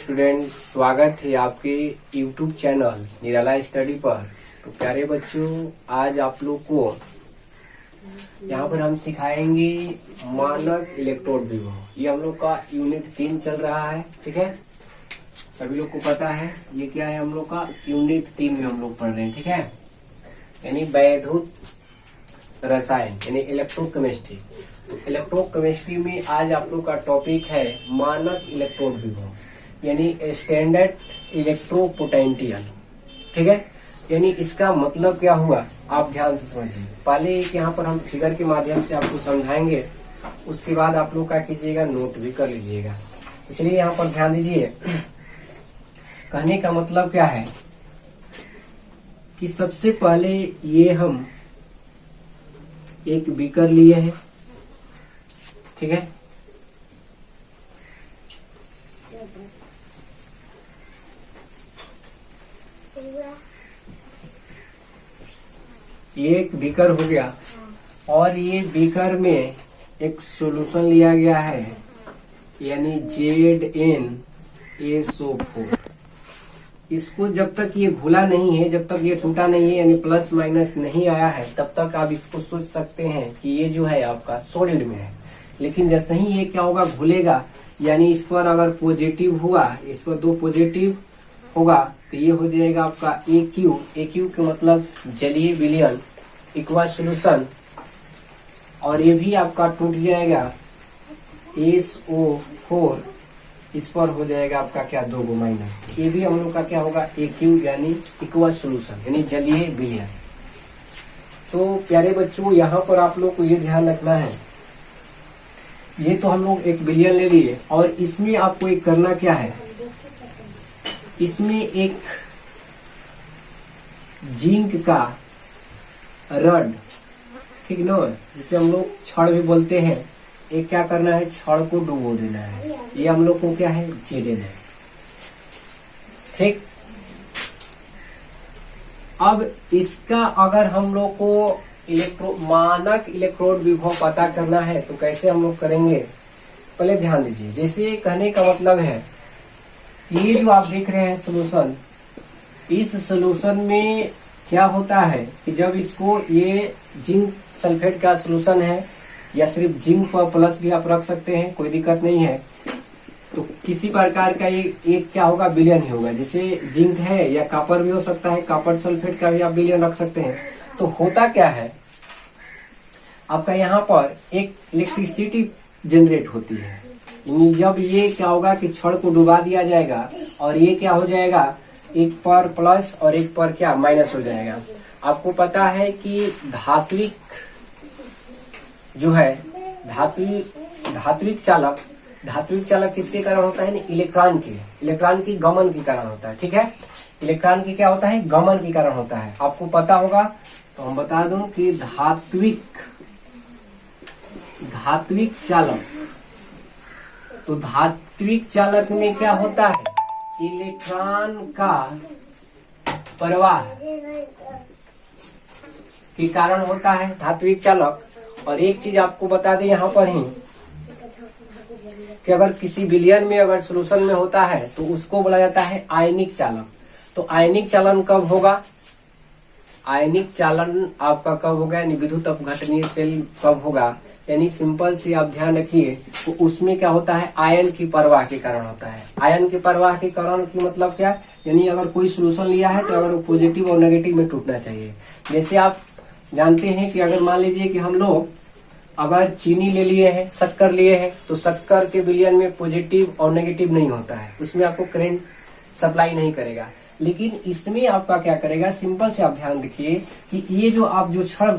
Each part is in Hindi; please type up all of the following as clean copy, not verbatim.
स्टूडेंट, स्वागत है आपके YouTube चैनल निराला स्टडी पर। तो प्यारे बच्चों, आज आप लोग को यहाँ पर हम सिखाएंगे मानक इलेक्ट्रोड विभव। ये हम लोग का यूनिट 3 चल रहा है, ठीक है। सभी लोग को पता है ये क्या है, हम लोग का यूनिट 3 में हम लोग पढ़ रहे हैं, ठीक है। यानी वैद्युत रसायन यानी इलेक्ट्रोकेमिस्ट्री। तो इलेक्ट्रोकेमिस्ट्री में आज आप लोग का टॉपिक है मानक इलेक्ट्रोड विभव यानी स्टैंडर्ड इलेक्ट्रोपोटेंशियल, ठीक है। यानी इसका मतलब क्या हुआ, आप ध्यान से समझिए। पहले एक यहाँ पर हम फिगर के माध्यम से आपको समझाएंगे, उसके बाद आप लोग क्या कीजिएगा, नोट भी कर लीजिएगा। इसलिए यहाँ पर ध्यान दीजिए। कहने का मतलब क्या है कि सबसे पहले ये हम एक बीकर लिए हैं, ठीक है। ये एक बीकर हो गया और ये बीकर में एक सॉल्यूशन लिया गया है यानी ZnSO4। इसको जब तक ये घुला नहीं है, जब तक ये टूटा नहीं है यानी प्लस माइनस नहीं आया है, तब तक आप इसको सोच सकते हैं कि ये जो है आपका सॉलिड में है। लेकिन जैसे ही ये क्या होगा, घुलेगा, यानी इस पर अगर पॉजिटिव हुआ, इस पर 2 पॉजिटिव होगा तो ये हो जाएगा आपका AQ के मतलब जलीय विलयन इक्वा सोल्यूशन, और ये भी आपका टूट जाएगा SO4। इस पर हो जाएगा आपका क्या, 2 माइनस। ये भी हम लोग का क्या होगा, AQ यानी इक्वा सोल्यूशन यानी जलीय विलयन। तो प्यारे बच्चों, यहाँ पर आप लोग को ये ध्यान रखना है, ये तो हम लोग एक विलयन ले लिए और इसमें आपको एक करना क्या है, इसमें एक जिंक का रड, ठीक ना, जिसे हम लोग छड़ भी बोलते हैं, एक क्या करना है, छड़ को डुबो देना है। ये हम लोग को क्या है, Zn है, ठीक। अब इसका अगर हम लोग को मानक इलेक्ट्रोड विभव पता करना है तो कैसे हम लोग करेंगे, पहले ध्यान दीजिए। जैसे कहने का मतलब है, ये जो आप देख रहे हैं सोल्यूशन, इस सोल्यूशन में क्या होता है कि जब इसको, ये जिंक सल्फेट का सोल्यूशन है या सिर्फ जिंक पर प्लस भी आप रख सकते हैं, कोई दिक्कत नहीं है। तो किसी प्रकार का एक क्या होगा, विलयन ही होगा। जैसे जिंक है या कॉपर भी हो सकता है, कॉपर सल्फेट का भी आप विलयन रख सकते हैं। तो होता क्या है, आपका यहाँ पर एक इलेक्ट्रिसिटी जनरेट होती है। जब ये क्या होगा कि छड़ को डुबा दिया जाएगा और ये क्या हो जाएगा, एक पर प्लस और एक पर क्या माइनस हो जाएगा। आपको पता है कि धात्विक जो है, धात्विक चालक किसके कारण होता है, इलेक्ट्रॉन की गमन के कारण होता है, ठीक है। इलेक्ट्रॉन की क्या होता है, गमन के कारण होता है। आपको पता होगा तो हम बता दूं कि धात्विक चालक, तो धात्विक चालक में क्या होता है, इलेक्ट्रॉन का प्रवाह के कारण होता है धात्विक चालक। और एक चीज आपको बता दें यहाँ पर ही कि अगर किसी विलयन में अगर सोल्यूशन में होता है तो उसको बोला जाता है आयनिक चालक। तो आयनिक चालन कब होगा, आयनिक चालन आपका कब होगा, यानी विद्युत अपघटनीय सेल कब होगा, यानी सिंपल से आप ध्यान रखिए। तो उसमें क्या होता है, आयन की प्रवाह के कारण होता है। आयन के प्रवाह के कारण की मतलब क्या, यानी अगर कोई सोल्यूशन लिया है तो अगर वो पॉजिटिव और नेगेटिव में टूटना चाहिए। जैसे आप जानते हैं कि अगर मान लीजिए कि हम लोग अगर चीनी ले लिए हैं, शक्कर लिए हैं, तो शक्कर के विलयन में पॉजिटिव और नेगेटिव नहीं होता है, उसमें आपको करंट सप्लाई नहीं करेगा। लेकिन इसमें आपका क्या करेगा, सिंपल से आप ध्यान रखिए कि ये जो आप जो छड़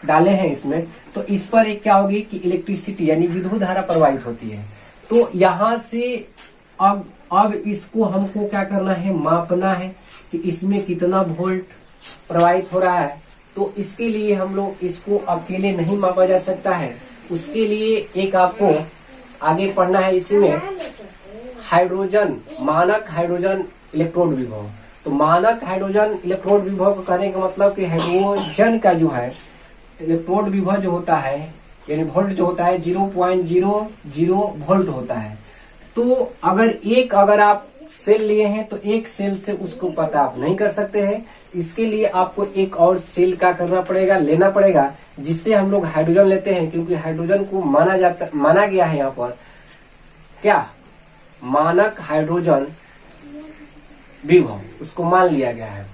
डाले हैं इसमें, तो इस पर एक क्या होगी कि इलेक्ट्रिसिटी यानी विद्युत धारा प्रवाहित होती है। तो यहाँ से अब इसको हमको क्या करना है, मापना है कि इसमें कितना वोल्ट प्रवाहित हो रहा है। तो इसके लिए हम लोग इसको अकेले नहीं मापा जा सकता है, उसके लिए एक आपको आगे पढ़ना है, इसमें हाइड्रोजन, मानक हाइड्रोजन इलेक्ट्रोड विभव। तो मानक हाइड्रोजन इलेक्ट्रोड विभव को कहने का मतलब कि हाइड्रोजन का जो है इलेक्ट्रोड विभव जो होता है यानी वोल्ट जो होता है 0.00 वोल्ट होता है। तो अगर आप सेल लिए हैं तो एक सेल से उसको पता आप नहीं कर सकते हैं। इसके लिए आपको एक और सेल का करना पड़ेगा, लेना पड़ेगा, जिससे हम लोग हाइड्रोजन लेते हैं, क्योंकि हाइड्रोजन को माना गया है यहाँ पर क्या, मानक हाइड्रोजन विभव, उसको मान लिया गया है।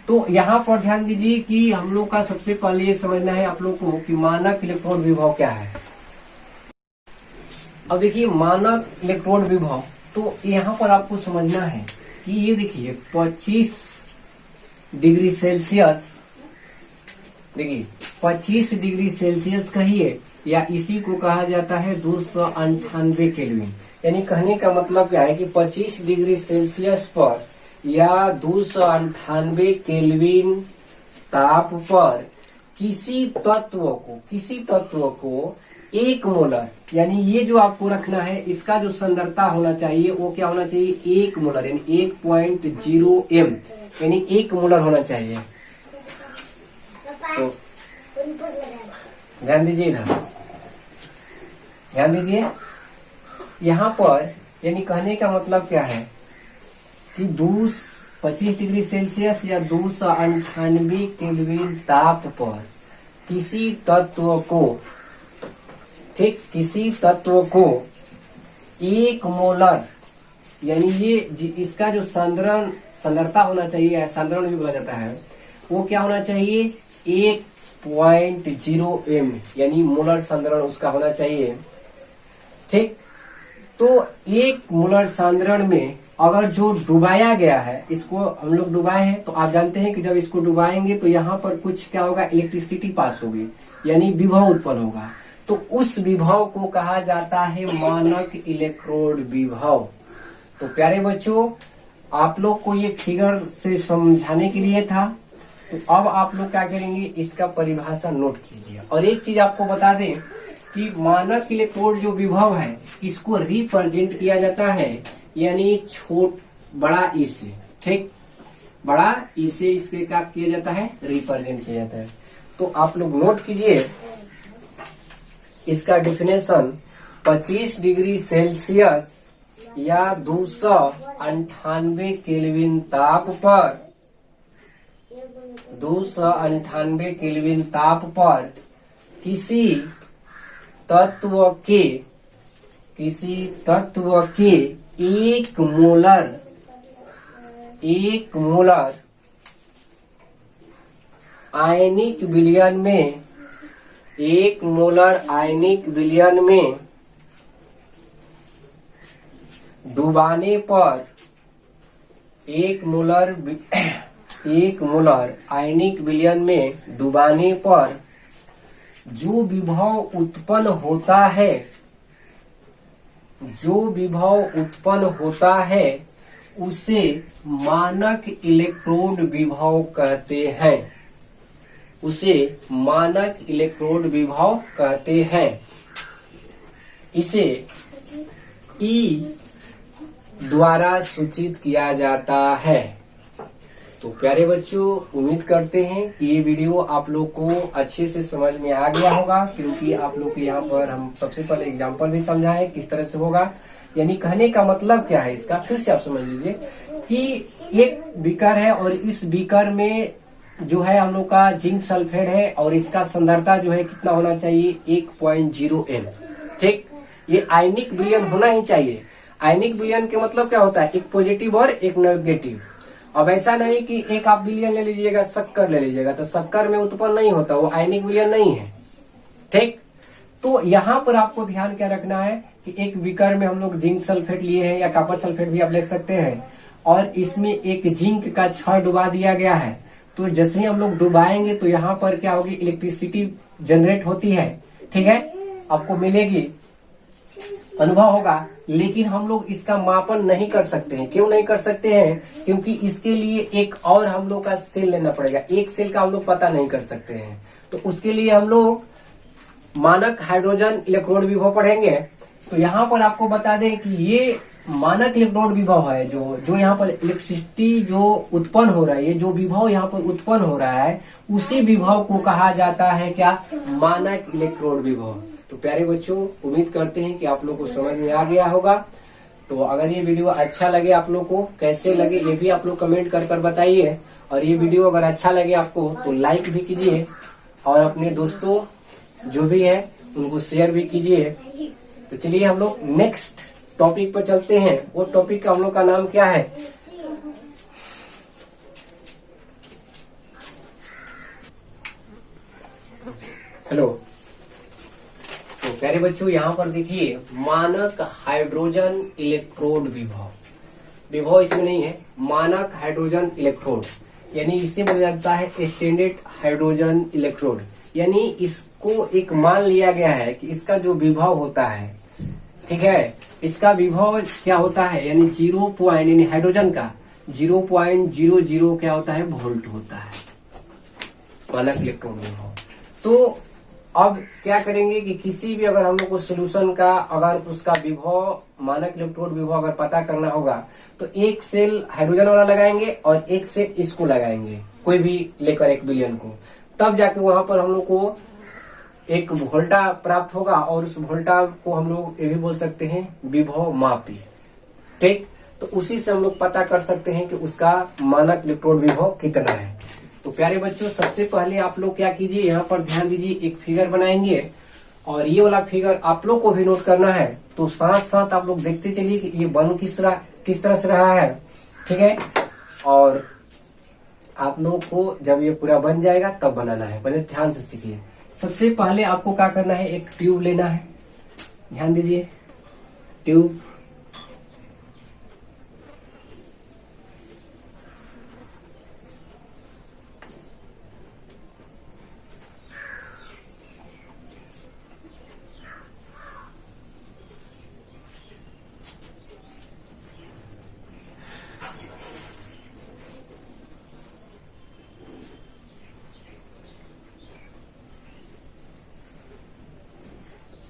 तो यहाँ पर ध्यान दीजिए कि हम लोग का सबसे पहले ये समझना है आप लोग को कि मानक इलेक्ट्रोड विभव क्या है। अब देखिए मानक इलेक्ट्रोड विभव, तो यहाँ पर आपको समझना है कि ये देखिए 25 डिग्री सेल्सियस, देखिए 25 डिग्री सेल्सियस कहिए या इसी को कहा जाता है 298 केल्विन। यानी कहने का मतलब क्या है कि 25 डिग्री सेल्सियस पर या 298 केल्विन ताप पर किसी तत्व को 1 मोलर, यानी ये जो आपको रखना है इसका जो सांद्रता होना चाहिए वो क्या होना चाहिए, 1 मोलर, यानी 1.0 m, यानी 1 मोलर होना चाहिए। तो ध्यान दीजिए, इधर ध्यान दीजिए, यहाँ पर यानी कहने का मतलब क्या है कि 25 डिग्री सेल्सियस या 298 केल्विन ताप पर किसी तत्व को, ठीक, किसी तत्व को 1 मोलर, यानी ये इसका जो सांद्रता होना चाहिए या सांद्रण भी बोला जाता है, वो क्या होना चाहिए 1.0 m, यानी मोलर सांद्रण उसका होना चाहिए। ठीक, तो 1 मोलर सांद्रण में अगर जो डुबाया गया है, इसको हम लोग डुबाए हैं, तो आप जानते हैं कि जब इसको डुबाएंगे तो यहाँ पर कुछ क्या होगा, इलेक्ट्रिसिटी पास होगी, यानी विभव उत्पन्न होगा। तो उस विभव को कहा जाता है मानक इलेक्ट्रोड विभव। तो प्यारे बच्चों, आप लोग को ये फिगर से समझाने के लिए था। तो अब आप लोग क्या करेंगे, इसका परिभाषा नोट कीजिए। और एक चीज आपको बता दें कि मानक इलेक्ट्रोड जो विभव है इसको रिप्रेजेंट किया जाता है, यानी बड़ा ई से, ठीक, बड़ा ई से इसके क्या किया जाता है, रिप्रेजेंट किया जाता है। तो आप लोग नोट कीजिए इसका डेफिनेशन, 25 डिग्री सेल्सियस या 298 केल्विन ताप पर, 298 केल्विन ताप पर किसी तत्व के 1 मोलर आयनिक विलयन में, 1 मोलर आयनिक विलयन में डुबाने पर, 1 मोलर आयनिक विलयन में डुबाने पर जो विभव उत्पन्न होता है, उसे मानक इलेक्ट्रोड विभव कहते हैं, उसे मानक इलेक्ट्रोड विभव कहते हैं। इसे ई द्वारा सूचित किया जाता है। तो प्यारे बच्चों, उम्मीद करते हैं कि ये वीडियो आप लोग को अच्छे से समझ में आ गया होगा, क्योंकि आप लोग के यहाँ पर हम सबसे पहले एग्जाम्पल भी समझा है किस तरह से होगा। यानी कहने का मतलब क्या है इसका, फिर से आप समझ लीजिए कि एक बीकर है और इस बीकर में जो है हम लोग का जिंक सल्फेट है और इसका सांद्रता जो है कितना होना चाहिए, 1.0 m। ठीक, ये आयनिक विलयन होना ही चाहिए। आयनिक विलयन के मतलब क्या होता है, एक पॉजिटिव और एक नेगेटिव। अब ऐसा नहीं कि एक आप विलयन ले लीजिएगा, शक्कर ले लीजिएगा, तो शक्कर में उत्पन्न नहीं होता, वो आयनिक विलयन नहीं है। ठीक, तो यहाँ पर आपको ध्यान क्या रखना है कि एक बीकर में हम लोग जिंक सल्फेट लिए हैं या कॉपर सल्फेट भी आप ले सकते हैं, और इसमें एक जिंक का छड़ डुबा दिया गया है। तो जैसे ही हम लोग डुबाएंगे तो यहाँ पर क्या होगी, इलेक्ट्रिसिटी जनरेट होती है, ठीक है, आपको मिलेगी, अनुभव होगा। लेकिन हम लोग इसका मापन नहीं कर सकते हैं। क्यों नहीं कर सकते हैं, क्योंकि इसके लिए एक और हम लोग का सेल लेना पड़ेगा। एक सेल का हम लोग पता नहीं कर सकते हैं। तो उसके लिए हम लोग मानक हाइड्रोजन इलेक्ट्रोड विभव पढ़ेंगे। तो यहाँ पर आपको बता दें कि ये मानक इलेक्ट्रोड विभव है, जो यहाँ पर इलेक्ट्रिसिटी जो उत्पन्न हो रहा है, ये जो विभव यहाँ पर उत्पन्न हो रहा है, उसी विभव को कहा जाता है क्या, मानक इलेक्ट्रोड विभव। तो प्यारे बच्चों, उम्मीद करते हैं कि आप लोग को समझ में आ गया होगा। तो अगर ये वीडियो अच्छा लगे आप लोग को, कैसे लगे ये भी आप लोग कमेंट कर कर बताइए। और ये वीडियो अगर अच्छा लगे आपको तो लाइक भी कीजिए और अपने दोस्तों जो भी है उनको शेयर भी कीजिए। तो चलिए हम लोग नेक्स्ट टॉपिक पर चलते हैं। वो टॉपिक का हम लोग का नाम क्या है? हेलो, तो प्यारे बच्चों यहाँ पर देखिए मानक हाइड्रोजन इलेक्ट्रोड विभव। विभव इसमें नहीं है, मानक हाइड्रोजन इलेक्ट्रोड, यानी इसे बोला जाता है स्टैंडर्ड हाइड्रोजन इलेक्ट्रोड। यानी इसको एक मान लिया गया है कि इसका जो विभव होता है, ठीक है, इसका विभव क्या होता है, यानी 0 यानी हाइड्रोजन का 0.00 क्या होता है, वोल्ट होता है मानक इलेक्ट्रोड विभव। तो अब क्या करेंगे कि किसी भी अगर हम लोग को सोल्यूशन का अगर उसका विभव मानक इलेक्ट्रोड विभव अगर पता करना होगा तो एक सेल हाइड्रोजन वाला लगाएंगे और एक सेल इसको लगाएंगे, कोई भी लेकर 1 बिलियन को, तब जाके वहां पर हम लोग को एक वोल्टा प्राप्त होगा और उस वोल्टा को हम लोग ये भी बोल सकते हैं विभव मापी। ठीक, तो उसी से हम लोग पता कर सकते हैं कि उसका मानक इलेक्ट्रोड विभव कितना है। तो प्यारे बच्चों सबसे पहले आप लोग क्या कीजिए, यहाँ पर ध्यान दीजिए, एक फिगर बनाएंगे और ये वाला फिगर आप लोग को भी नोट करना है। तो साथ साथ आप लोग देखते चलिए कि ये बन किस तरह से रहा है, ठीक है। और आप लोग को जब ये पूरा बन जाएगा तब बनाना है, पहले ध्यान से सीखिए। सबसे पहले आपको क्या करना है, एक ट्यूब लेना है, ध्यान दीजिए, ट्यूब,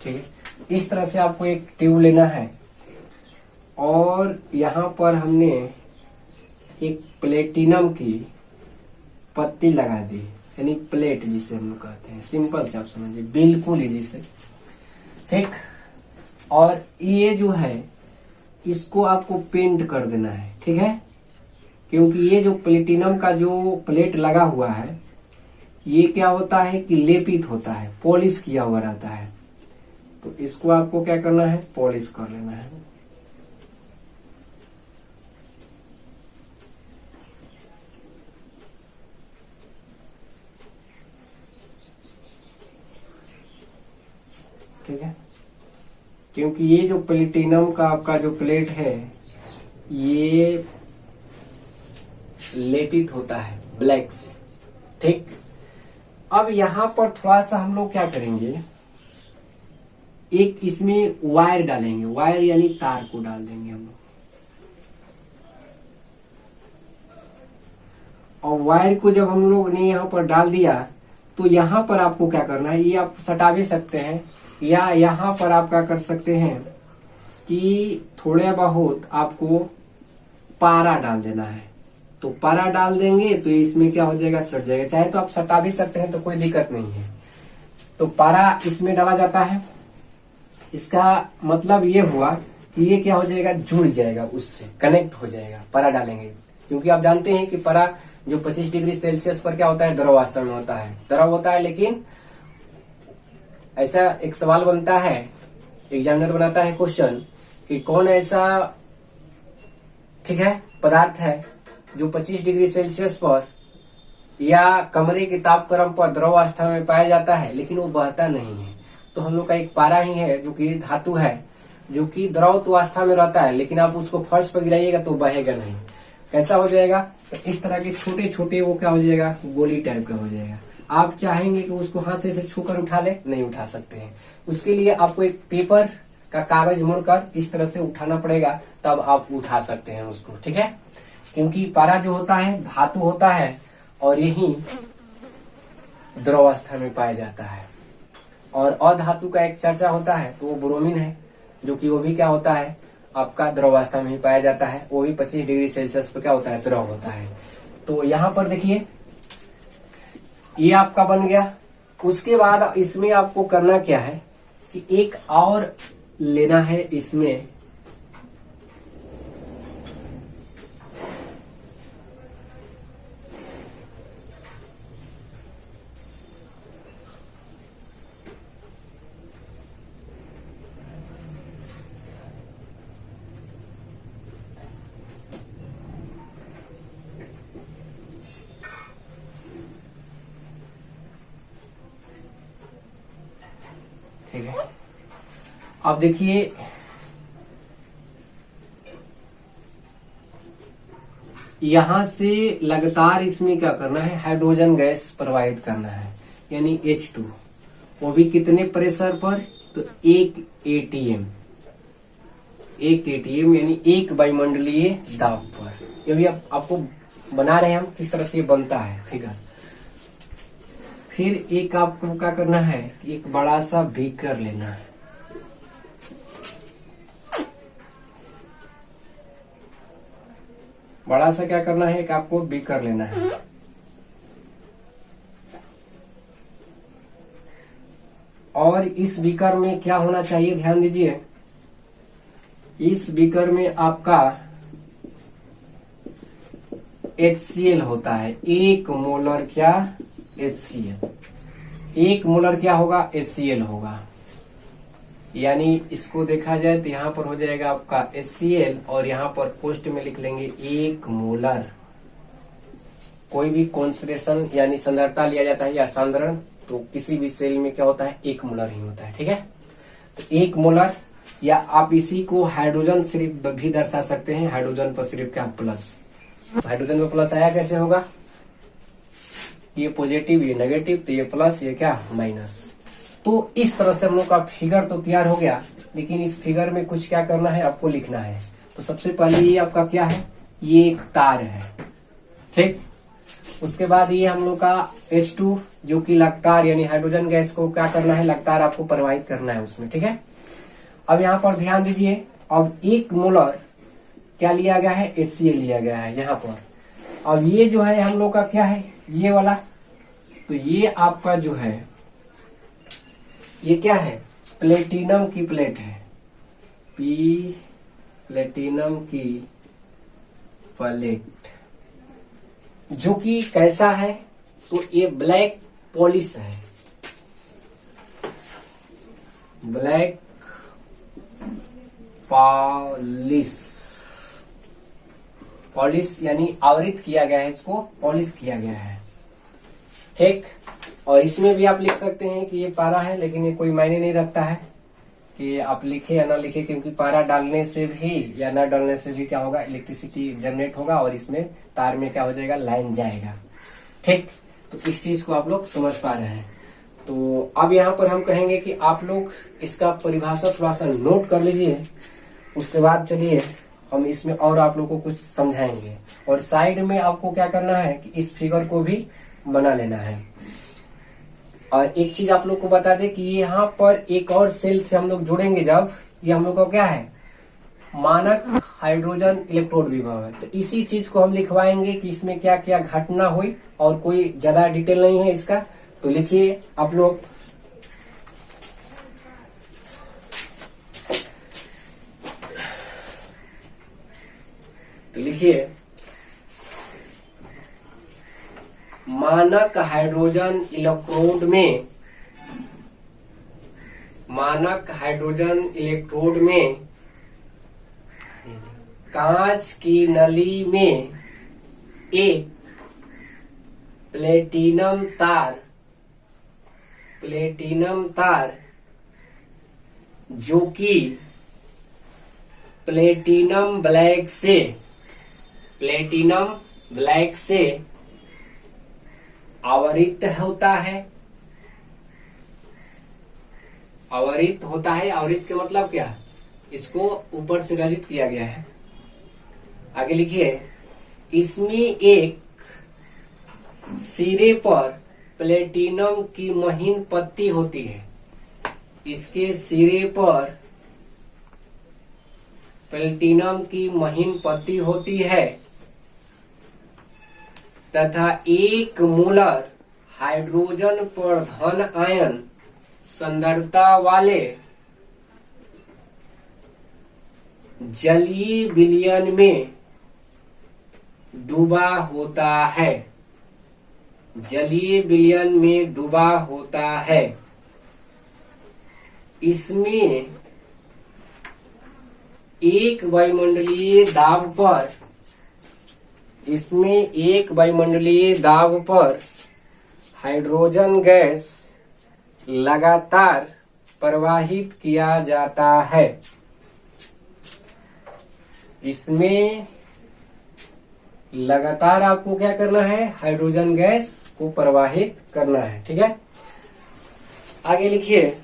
ठीक है। इस तरह से आपको एक ट्यूब लेना है और यहाँ पर हमने एक प्लेटिनम की पत्ती लगा दी, यानी प्लेट जिसे हम लोग कहते हैं, सिंपल से आप समझिए, बिल्कुल इजी से, ठीक। और ये जो है इसको आपको पेंट कर देना है, ठीक है, क्योंकि ये जो प्लेटिनम का जो प्लेट लगा हुआ है ये क्या होता है कि लेपित होता है, पॉलिश किया हुआ रहता है। तो इसको आपको क्या करना है, पॉलिश कर लेना है। ठीक है, क्योंकि ये जो प्लेटिनम का आपका जो प्लेट है ये लेपित होता है ब्लैक से, ठीक। अब यहाँ पर थोड़ा सा हम लोग क्या करेंगे, एक इसमें वायर डालेंगे, वायर यानी तार को डाल देंगे हम लोग। और वायर को जब हम लोग ने यहाँ पर डाल दिया तो यहाँ पर आपको क्या करना है, ये आप सटा भी सकते हैं या यहाँ पर आप क्या कर सकते हैं कि थोड़ा बहुत आपको पारा डाल देना है। तो पारा डाल देंगे तो इसमें क्या हो जाएगा, सट जाएगा। चाहे तो आप सटा भी सकते हैं तो कोई दिक्कत नहीं है। तो पारा इसमें डाला जाता है, इसका मतलब ये हुआ कि ये क्या हो जाएगा, जुड़ जाएगा, उससे कनेक्ट हो जाएगा पारा डालेंगे। क्योंकि आप जानते हैं कि पारा जो 25 डिग्री सेल्सियस पर क्या होता है, द्रव अवस्था में होता है, द्रव होता है। लेकिन ऐसा एक सवाल बनता है, एग्जामिनर बनाता है क्वेश्चन कि कौन ऐसा, ठीक है, पदार्थ है जो 25 डिग्री सेल्सियस पर या कमरे के तापक्रम पर द्रव अवस्था में पाया जाता है लेकिन वो बहता नहीं है। तो हम लोग का एक पारा ही है जो कि धातु है, जो कि द्रव अवस्था में रहता है, लेकिन आप उसको फर्श पर गिराइएगा तो बहेगा नहीं। कैसा हो जाएगा, तो इस तरह के छोटे छोटे वो क्या हो जाएगा, गोली टाइप का हो जाएगा। आप चाहेंगे कि उसको हाथ से छूकर उठा ले, नहीं उठा सकते हैं। उसके लिए आपको एक पेपर का कागज मोड़कर इस तरह से उठाना पड़ेगा, तब आप उठा सकते हैं उसको, ठीक है। क्योंकि पारा जो होता है धातु होता है और यही द्रव अवस्था में पाया जाता है। और अधातु का एक चर्चा होता है तो वो ब्रोमीन है, जो कि वो भी क्या होता है, आपका द्रव अवस्था में ही पाया जाता है। वो भी 25 डिग्री सेल्सियस पर क्या होता है, द्रव होता है। तो यहाँ पर देखिए ये आपका बन गया। उसके बाद इसमें आपको करना क्या है कि एक और लेना है, इसमें ठीक है। अब देखिए यहां से लगातार इसमें क्या करना है, हाइड्रोजन गैस प्रोवाइड करना है, यानी H2, वो भी कितने प्रेशर पर, तो 1 atm, 1 atm यानी 1 वायुमंडलीय दाब पर। ये भी आपको बना रहे हैं हम किस तरह से ये बनता है फिगर। फिर एक आपको क्या करना है, एक बड़ा सा बीकर लेना है, बड़ा सा क्या करना है, एक आपको बीकर लेना है। और इस बीकर में क्या होना चाहिए, ध्यान दीजिए, इस बीकर में आपका HCl होता है, 1 मोलर क्या, HCl, 1 मोलर क्या होगा, HCl होगा। यानी इसको देखा जाए तो यहाँ पर हो जाएगा आपका HCl और यहाँ पर पोस्ट में लिख लेंगे 1 मोलर। कोई भी कॉन्सेंट्रेशन यानी सांद्रता लिया जाता है या सांद्रण, तो किसी भी सेल में क्या होता है, 1 मोलर ही होता है, ठीक है। तो 1 मोलर, या आप इसी को हाइड्रोजन सिर्फ भी दर्शा सकते हैं, हाइड्रोजन पर सिर्फ क्या, प्लस। तो हाइड्रोजन में प्लस आया कैसे होगा, ये पॉजिटिव ये नेगेटिव, तो ये प्लस ये क्या, माइनस। तो इस तरह से हम लोग का फिगर तो तैयार हो गया, लेकिन इस फिगर में कुछ क्या करना है, आपको लिखना है। तो सबसे पहले ये आपका क्या है, ये एक तार है, ठीक। उसके बाद ये हम लोग का H2 जो कि लगातार यानी हाइड्रोजन गैस को क्या करना है, लगातार आपको प्रवाहित करना है उसमें, ठीक है। अब यहाँ पर ध्यान दीजिए, अब 1 मोलर क्या लिया गया है, HCl लिया गया है यहाँ पर। अब ये जो है हम लोग का क्या है, ये वाला, तो ये आपका जो है ये क्या है, प्लेटिनम की प्लेट है, प्लेटिनम की प्लेट, जो कि कैसा है, तो ये ब्लैक पॉलिश है, ब्लैक पॉलिश, पॉलिश यानी आवृत किया गया है, इसको पॉलिश किया गया है, ठीक। और इसमें भी आप लिख सकते हैं कि ये पारा है, लेकिन ये कोई मायने नहीं रखता है कि आप लिखे या ना लिखे, क्योंकि पारा डालने से भी या ना डालने से भी क्या होगा, इलेक्ट्रिसिटी जनरेट होगा और इसमें तार में क्या हो जाएगा, लाइन जाएगा, ठीक। तो इस चीज को आप लोग समझ पा रहे हैं। तो अब यहाँ पर हम कहेंगे कि आप लोग इसका परिभाषा थोड़ा सा नोट कर लीजिए, उसके बाद चलिए हम इसमें और आप लोग को कुछ समझाएंगे। और साइड में आपको क्या करना है कि इस फिगर को भी बना लेना है। और एक चीज आप लोग को बता दें कि यहाँ पर एक और सेल से हम लोग जुड़ेंगे, जब ये हम लोग का क्या है, मानक हाइड्रोजन इलेक्ट्रोड विभव है। तो इसी चीज को हम लिखवाएंगे कि इसमें क्या क्या घटना हुई, और कोई ज्यादा डिटेल नहीं है इसका। तो लिखिए आप लोग, तो लिखिए मानक हाइड्रोजन इलेक्ट्रोड में, मानक हाइड्रोजन इलेक्ट्रोड में कांच की नली में एक प्लेटिनम तार, प्लेटिनम तार जो कि प्लेटिनम ब्लैक से, प्लेटिनम ब्लैक से आवृत होता है, आवृत होता है। आवृत के मतलब क्या, इसको ऊपर से रजित किया गया है। आगे लिखिए, इसमें एक सिरे पर प्लेटिनम की महीन पत्ती होती है, इसके सिरे पर प्लेटिनम की महीन पत्ती होती है तथा 1 मोलर हाइड्रोजन पर धन आयन सांद्रता वाले जलीय विलयन में डूबा होता है, जलीय विलयन में डूबा होता है। इसमें एक वायुमंडलीय दाब पर, इसमें एक वायुमंडलीय दाब पर हाइड्रोजन गैस लगातार प्रवाहित किया जाता है। इसमें लगातार आपको क्या करना है, हाइड्रोजन गैस को प्रवाहित करना है। ठीक है, आगे लिखिए।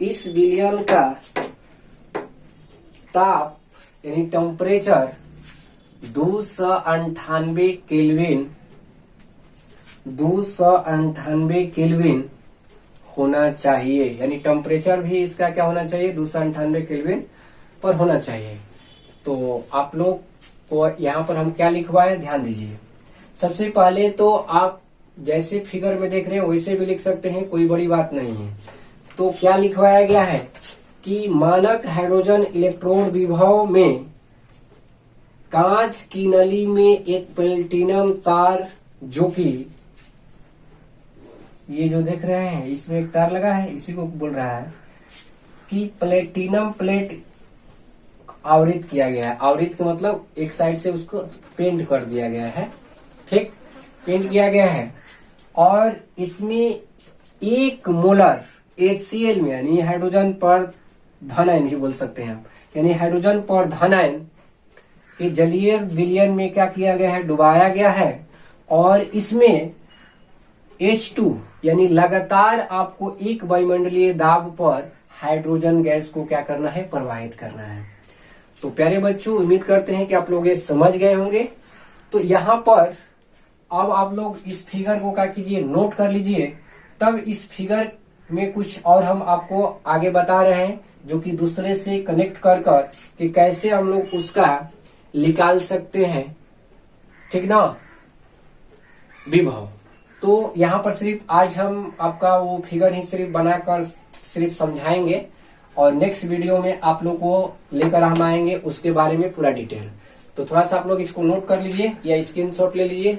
इस विलयन का ताप यानी टेम्परेचर 298 केल्विन होना चाहिए। यानी टेम्परेचर भी इसका क्या होना चाहिए, 298 केल्विन पर होना चाहिए। तो आप लोग को यहाँ पर हम क्या लिखवाए, ध्यान दीजिए। सबसे पहले तो आप जैसे फिगर में देख रहे हैं वैसे भी लिख सकते हैं, कोई बड़ी बात नहीं है। तो क्या लिखवाया गया है कि मानक हाइड्रोजन इलेक्ट्रोड विभव में कांच की नली में एक प्लेटिनम तार, जो कि ये जो देख रहे हैं इसमें एक तार लगा है, इसी को बोल रहा है कि प्लेटिनम प्लेट आवृत किया गया है। आवृत का मतलब एक साइड से उसको पेंट कर दिया गया है। ठीक, पेंट किया गया है और इसमें 1 मोलर HCl में यानी हाइड्रोजन पर धनायन ही बोल सकते हैं आप, यानी हाइड्रोजन पर धनायन के जलीय विलयन में क्या किया गया है, डुबाया गया है। और इसमें H2 यानी लगातार आपको एक वायुमंडलीय दाब पर हाइड्रोजन गैस को क्या करना है, प्रवाहित करना है। तो प्यारे बच्चों, उम्मीद करते हैं कि आप लोग ये समझ गए होंगे। तो यहाँ पर अब आप लोग इस फिगर को क्या कीजिए, नोट कर लीजिए। तब इस फिगर में कुछ और हम आपको आगे बता रहे हैं, जो कि दूसरे से कनेक्ट कर कि कैसे हम लोग उसका निकाल सकते हैं। ठीक ना, विभव। तो यहाँ पर सिर्फ आज हम आपका वो फिगर ही सिर्फ बनाकर सिर्फ समझाएंगे और नेक्स्ट वीडियो में आप लोग को लेकर हम आएंगे उसके बारे में पूरा डिटेल। तो थोड़ा सा आप लोग इसको नोट कर लीजिए या स्क्रीनशॉट ले लीजिए।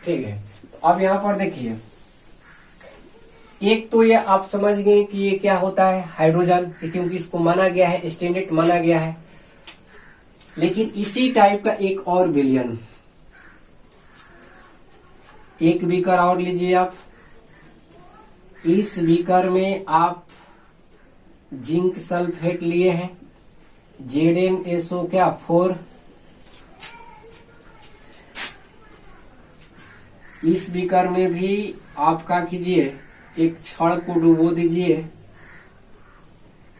ठीक है, तो अब यहाँ पर देखिए, एक तो ये आप समझ गए कि ये क्या होता है, हाइड्रोजन, क्योंकि इसको माना गया है, स्टैंडर्ड माना गया है। लेकिन इसी टाइप का एक और विलयन, एक बीकर और लीजिए आप। इस बीकर में आप जिंक सल्फेट लिए हैं, ZnSO क्या 4। इस बीकर में भी आप क्या कीजिए, एक छड़ को डुबो दीजिए,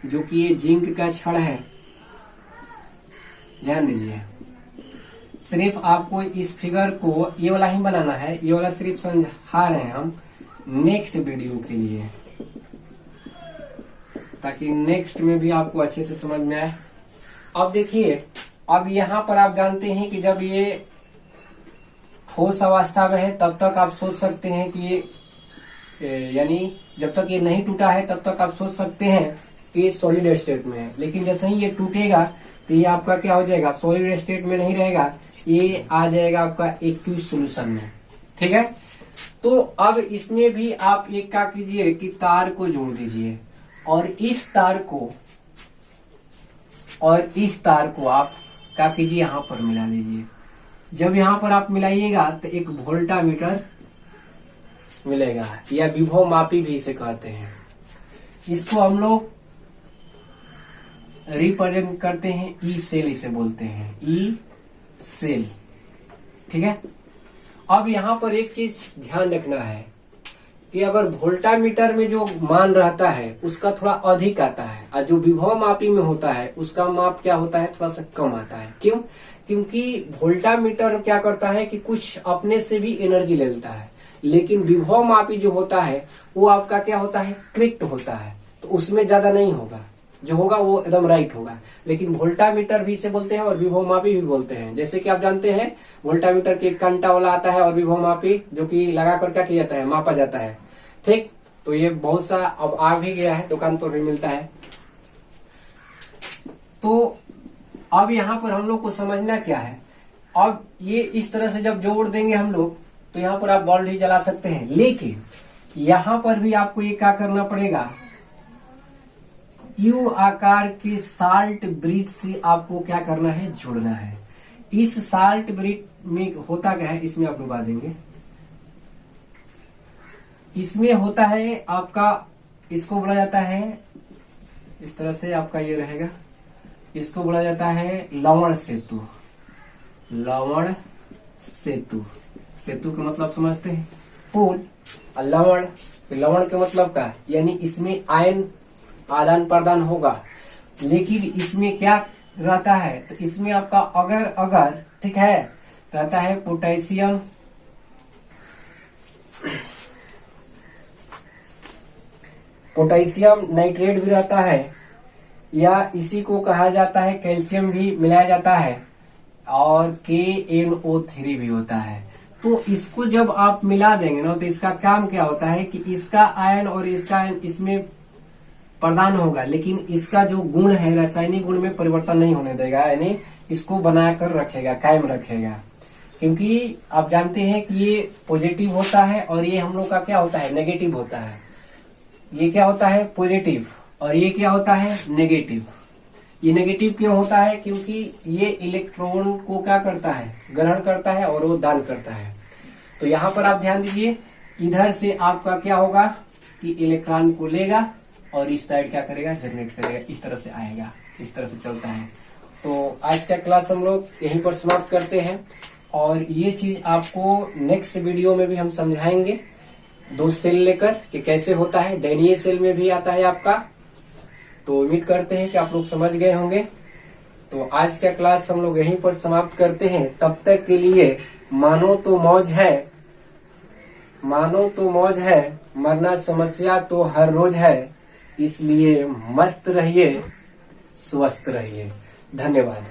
जो कि ये जिंक का छड़ है। ध्यान दीजिए, सिर्फ आपको इस फिगर को ये वाला ही बनाना है, ये वाला सिर्फ समझा रहे हैं हम नेक्स्ट वीडियो के लिए, ताकि नेक्स्ट में भी आपको अच्छे से समझ में आए। अब देखिए, अब यहाँ पर आप जानते हैं कि जब ये ठोस अवस्था में है तब तक आप सोच सकते हैं कि ये यानी जब तक ये नहीं टूटा है तब तक आप सोच सकते हैं कि ये सॉलिड स्टेट में है। लेकिन जैसे ही ये टूटेगा तो ये आपका क्या हो जाएगा, सॉलिड स्टेट में नहीं रहेगा, ये आ जाएगा आपका एक्यूस सॉल्यूशन में। ठीक है, तो अब इसमें भी आप एक क्या कीजिए कि तार को जोड़ दीजिए और इस तार को आप क्या कीजिए, यहाँ पर मिला दीजिए। जब यहाँ पर आप मिलाइएगा तो एक वोल्टामीटर मिलेगा, या विभव मापी भी इसे कहते हैं। इसको हम लोग रिप्रेजेंट करते हैं, ई सेल इसे बोलते हैं, ई सेल। ठीक है, अब यहाँ पर एक चीज ध्यान रखना है कि अगर वोल्टामीटर में जो मान रहता है उसका थोड़ा अधिक आता है, और जो विभव मापी में होता है उसका माप क्या होता है, थोड़ा सा कम आता है। क्यों? क्योंकि वोल्टामीटर क्या करता है कि कुछ अपने से भी एनर्जी ले लेता है, लेकिन विभव मापी जो होता है वो आपका क्या होता है, करेक्ट होता है, तो उसमें ज्यादा नहीं होगा, जो होगा वो एकदम राइट होगा। लेकिन वोल्टामीटर भी इसे बोलते हैं और विभव मापी भी बोलते हैं। जैसे कि आप जानते हैं वोल्टामीटर के कांटा वाला आता है और विभव मापी जो कि लगाकर क्या किया जाता है, मापा जाता है। ठीक, तो ये बहुत सा अब आ भी गया है, दुकान पर भी मिलता है। तो अब यहाँ पर हम लोग को समझना क्या है, अब ये इस तरह से जब जोड़ देंगे हम लोग तो यहाँ पर आप बल्ब ही जला सकते हैं, लेकिन यहाँ पर भी आपको ये क्या करना पड़ेगा, यू आकार के साल्ट ब्रिज से आपको क्या करना है, जुड़ना है। इस साल्ट ब्रिक में होता क्या है, इसमें आप डुबा देंगे। इसमें होता है आपका, इसको बोला जाता है, इस तरह से आपका ये रहेगा, इसको बोला जाता है लवण सेतु। लवण सेतु, सेतु का मतलब समझते हैं पुल, और लवण, लवण के मतलब का यानी इसमें आयन आदान प्रदान होगा। लेकिन इसमें क्या रहता है, तो इसमें आपका अगर ठीक है रहता है पोटेशियम, पोटेशियम नाइट्रेट भी रहता है, या इसी को कहा जाता है कैल्शियम भी मिलाया जाता है, और KNO3 भी होता है। तो इसको जब आप मिला देंगे ना, तो इसका काम क्या होता है कि इसका आयन और इसका आयन इसमें प्रदान होगा, लेकिन इसका जो गुण है रासायनिक गुण में परिवर्तन नहीं होने देगा, यानी इसको बनाकर रखेगा, कायम रखेगा। क्योंकि आप जानते हैं कि ये पॉजिटिव होता है और ये हम लोग का क्या होता है, नेगेटिव होता है। ये क्या होता है, पॉजिटिव, और ये क्या होता है, नेगेटिव। ये नेगेटिव क्यों होता है, क्योंकि ये इलेक्ट्रॉन को क्या करता है, ग्रहण करता है और वो दान करता है। तो यहाँ पर आप ध्यान दीजिए, इधर से आपका क्या होगा कि इलेक्ट्रॉन को लेगा और इस साइड क्या करेगा, जनरेट करेगा, इस तरह से आएगा, इस तरह से चलता है। तो आज का क्लास हम लोग यहीं पर समाप्त करते हैं, और ये चीज आपको नेक्स्ट वीडियो में भी हम समझाएंगे, 2 सेल लेकर कि कैसे होता है। डैनिये सेल में भी आता है आपका। तो उम्मीद करते हैं कि आप लोग समझ गए होंगे। तो आज का क्लास हम लोग यहीं पर समाप्त करते हैं। तब तक के लिए मानो तो मौज है, मानो तो मौज है, मरना समस्या तो हर रोज है, इसलिए मस्त रहिए, स्वस्थ रहिए। धन्यवाद।